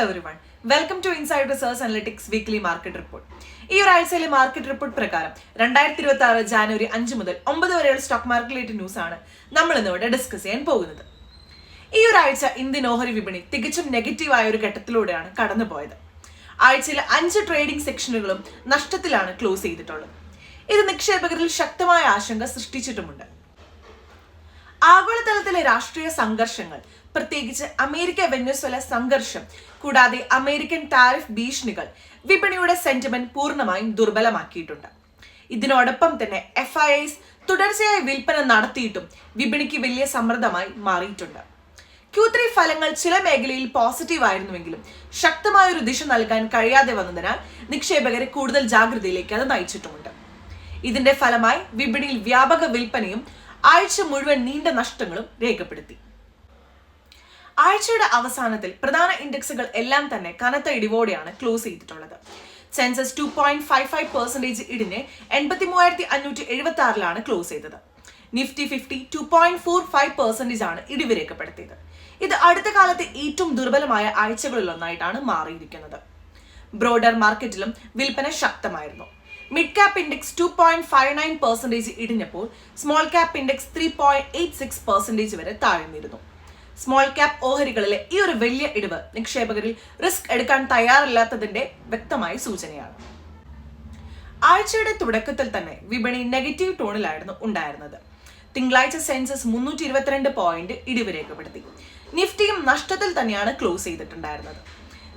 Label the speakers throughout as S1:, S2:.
S1: everyone. Welcome to Inside Research Analytics Weekly Market Report. ഈ ഒരാഴ്ചയിലെ market report പ്രകാരം 2026 ജാനുവരി 5 മുതൽ 9 വരെയുള്ള സ്റ്റോക്ക് മാർക്കറ്റിലെ ന്യൂസ് ആണ് നമ്മൾ ഇന്നിവിടെ ഡിസ്കസ് ചെയ്യാൻ പോകുന്നത്. ഈ ഒരാഴ്ച ഇന്ത്യൻ ഓഹരി വിപണി തികച്ചും നെഗറ്റീവായ ഒരു ഘട്ടത്തിലൂടെയാണ് കടന്നുപോയത്. ആഴ്ചയിലെ 5 ട്രേഡിംഗ് സെക്ഷനുകളും നഷ്ടത്തിലാണ് ക്ലോസ് ചെയ്തിട്ടുള്ളത്. ഇത് നിക്ഷേപകരിൽ ശക്തമായ ആശങ്ക സൃഷ്ടിച്ചിട്ടുമുണ്ട്. ആഗോളതലത്തിലെ രാഷ്ട്രീയ സംഘർഷങ്ങൾ, പ്രത്യേകിച്ച് അമേരിക്ക വെനസ്വേല സംഘർഷം, കൂടാതെ അമേരിക്കൻ ടാരിഫ് ഭീഷണികൾ വിപണിയുടെ സെന്റിമെന്റ് പൂർണ്ണമായും ദുർബലമാക്കിയിട്ടുണ്ട്. ഇതിനോടൊപ്പം തന്നെ FIIs തുടർച്ചയായ വിൽപ്പന നടത്തിയിട്ടും വിപണിക്ക് വലിയ സമ്മർദ്ദമായി മാറിയിട്ടുണ്ട്. Q3 ഫലങ്ങൾ ചില മേഖലയിൽ പോസിറ്റീവ് ആയിരുന്നുവെങ്കിലും ശക്തമായ ഒരു ദിശ നൽകാൻ കഴിയാതെ വന്നതിനാൽ നിക്ഷേപകരെ കൂടുതൽ ജാഗ്രതയിലേക്ക് അത് നയിച്ചിട്ടുമുണ്ട്. ഇതിന്റെ ഫലമായി വിപണിയിൽ വ്യാപക വിൽപ്പനയും ആഴ്ച മുഴുവൻ നീണ്ട നഷ്ടങ്ങളും രേഖപ്പെടുത്തി. ആഴ്ചയുടെ അവസാനത്തിൽ പ്രധാന ഇൻഡെക്സുകൾ എല്ലാം തന്നെ കനത്ത ഇടിവോടെയാണ് ക്ലോസ് ചെയ്തിട്ടുള്ളത്. സെൻസസ് 2.55% ഇടിഞ്ഞ് 83,576 ക്ലോസ് ചെയ്തത്. നിഫ്റ്റി 50 2.45% ആണ് ഇടിവ് രേഖപ്പെടുത്തിയത്. ഇത് അടുത്ത കാലത്തെ ഏറ്റവും ദുർബലമായ ആഴ്ചകളിലൊന്നായിട്ടാണ് മാറിയിരിക്കുന്നത്. ബ്രോഡർ മാർക്കറ്റിലും വിൽപ്പന ശക്തമായിരുന്നു. മിഡ് ക്യാപ് ഇൻഡെക്സ് 2.59% ഇടിഞ്ഞപ്പോൾ സ്മോൾ ക്യാപ് ഇൻഡെക്സ് 3.86% വരെ താഴ്ന്നിരുന്നു. സ്മോൾ ക്യാപ് ഓഹരികളിലെ ഈ ഒരു വലിയ ഇടിവ് നിക്ഷേപകരിൽ റിസ്ക് എടുക്കാൻ തയ്യാറില്ലാത്തതിന്റെ വ്യക്തമായ സൂചനയാണ്. ആഴ്ചയുടെ തുടക്കത്തിൽ തന്നെ വിപണി നെഗറ്റീവ് ടോണിലായിരുന്നു ഉണ്ടായിരുന്നത്. തിങ്കളാഴ്ച സെൻസസ് 322 പോയിന്റ് ഇടിവ് രേഖപ്പെടുത്തി. നിഫ്റ്റിയും നഷ്ടത്തിൽ തന്നെയാണ് ക്ലോസ് ചെയ്തിട്ടുണ്ടായിരുന്നത്.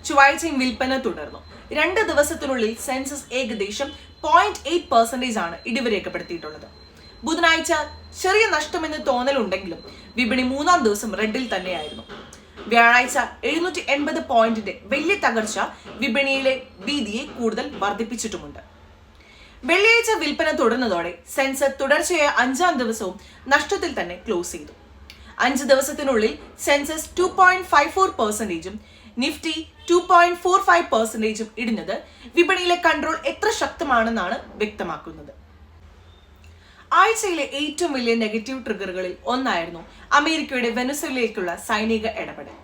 S1: ചൊവ്വാഴ്ചയും വിൽപ്പന തുടർന്നു. 2 ദിവസത്തിനുള്ളിൽ സെൻസസ് ഏകദേശം 0.8% ആണ് ഇടിവ് രേഖപ്പെടുത്തിയിട്ടുള്ളത്. ബുധനാഴ്ച ചെറിയ നഷ്ടമെന്ന് തോന്നലുണ്ടെങ്കിലും വിപണി 3-ാം ദിവസം റെഡിൽ തന്നെയായിരുന്നു. വ്യാഴാഴ്ച 780 പോയിന്റിന്റെ വലിയ തകർച്ച വിപണിയിലെ ഭീതിയെ കൂടുതൽ വർദ്ധിപ്പിച്ചിട്ടുമുണ്ട്. വെള്ളിയാഴ്ച വിൽപ്പന തുടർന്നതോടെ സെൻസെക്സ് തുടർച്ചയായ 5-ാം ദിവസവും നഷ്ടത്തിൽ തന്നെ ക്ലോസ് ചെയ്തു. 5 ദിവസത്തിനുള്ളിൽ സെൻസസ് 2.54%, നിഫ്റ്റി 2.45% ഇടിഞ്ഞത് വിപണിയിലെ കൺട്രോൾ എത്ര ശക്തമാണെന്നാണ് വ്യക്തമാക്കുന്നത്. ആഴ്ചയിലെ ഏറ്റവും വലിയ നെഗറ്റീവ് ട്രിഗറുകളിൽ ഒന്നായിരുന്നു അമേരിക്കയുടെ വെനസ്വേലയിലേക്കുള്ള സൈനിക ഇടപെടൽ.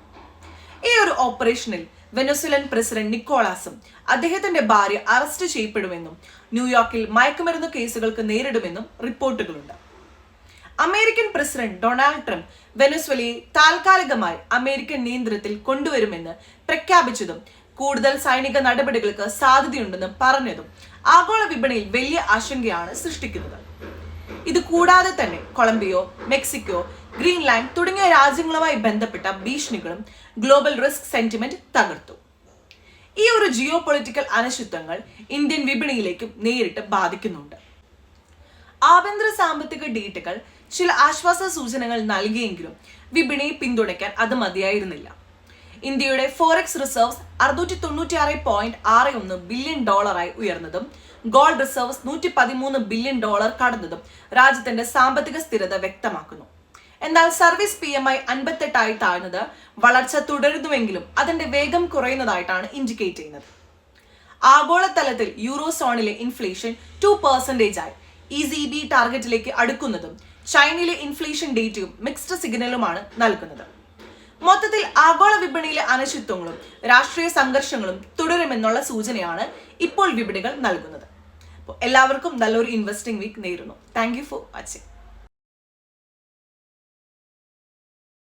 S1: ഈ ഒരു ഓപ്പറേഷനിൽ വെനസ്വേലൻ പ്രസിഡന്റ് നിക്കോളാസും അദ്ദേഹത്തിന്റെ ഭാര്യ അറസ്റ്റ് ചെയ്യപ്പെടുമെന്നും ന്യൂയോർക്കിൽ മയക്കുമരുന്ന് കേസുകൾക്ക് നേരിടുമെന്നും റിപ്പോർട്ടുകളുണ്ട്. അമേരിക്കൻ പ്രസിഡന്റ് ഡൊണാൾഡ് ട്രംപ് വെനസ്വേലയെ താൽക്കാലികമായി അമേരിക്കൻ നിയന്ത്രണത്തിൽ കൊണ്ടുവരുമെന്ന് പ്രഖ്യാപിച്ചതും കൂടുതൽ സൈനിക നടപടികൾക്ക് സാധ്യതയുണ്ടെന്ന് പറഞ്ഞതും ആഗോള വിപണിയിൽ വലിയ ആശങ്കയാണ് സൃഷ്ടിക്കുന്നത്. ഇത് കൂടാതെ തന്നെ കൊളംബിയോ, മെക്സിക്കോ, ഗ്രീൻലാൻഡ് തുടങ്ങിയ രാജ്യങ്ങളുമായി ബന്ധപ്പെട്ട ഭീഷണികളും ഗ്ലോബൽ റിസ്ക് സെന്റിമെന്റ് തകർത്തു. ഈ ഒരു ജിയോ പൊളിറ്റിക്കൽ അനിശ്ചിതത്വങ്ങൾ ഇന്ത്യൻ വിപണിയിലേക്കും നേരിട്ട് ബാധിക്കുന്നുണ്ട്. ആഭ്യന്തര സാമ്പത്തിക ഡേറ്റകൾ ചില ആശ്വാസ സൂചനകൾ നൽകിയെങ്കിലും വിപണിയെ പിന്തുണയ്ക്കാൻ അത് മതിയായിരുന്നില്ല. ഇന്ത്യയുടെ ഫോറക്സ് റിസർവ്സ് 696.61 ബില്യൺ ഡോളറായി ഉയർന്നതും ഗോൾഡ് റിസർവ്സ് $113 ബില്യൺ കടന്നതും രാജ്യത്തിന്റെ സാമ്പത്തിക സ്ഥിരത വ്യക്തമാക്കുന്നു. എന്നാൽ സർവീസ് PMI 58 താഴ്ന്നത് വളർച്ച തുടരുന്നുവെങ്കിലും അതിന്റെ വേഗം കുറയുന്നതായിട്ടാണ് ഇൻഡിക്കേറ്റ് ചെയ്യുന്നത്. ആഗോളതലത്തിൽ യൂറോസോണിലെ ഇൻഫ്ലേഷൻ 2% ആയി ECB ടാർഗറ്റിലേക്ക് അടുക്കുന്നതും ചൈനയിലെ ഇൻഫ്ലേഷൻ ഡേറ്റയും മിക്സ്ഡ് സിഗ്നലുമാണ് നൽകുന്നത്. മൊത്തത്തിൽ ആഗോള വിപണിയിലെ അനിശ്ചിതത്വങ്ങളും രാഷ്ട്രീയ സംഘർഷങ്ങളും തുടരുമെന്നുള്ള സൂചനയാണ് ഇപ്പോൾ വിപണികൾ നൽകുന്നത്. എല്ലാവർക്കും നല്ലൊരു ഇൻവെസ്റ്റിംഗ് വീക്ക് നേരുന്നു. Thank you for watching.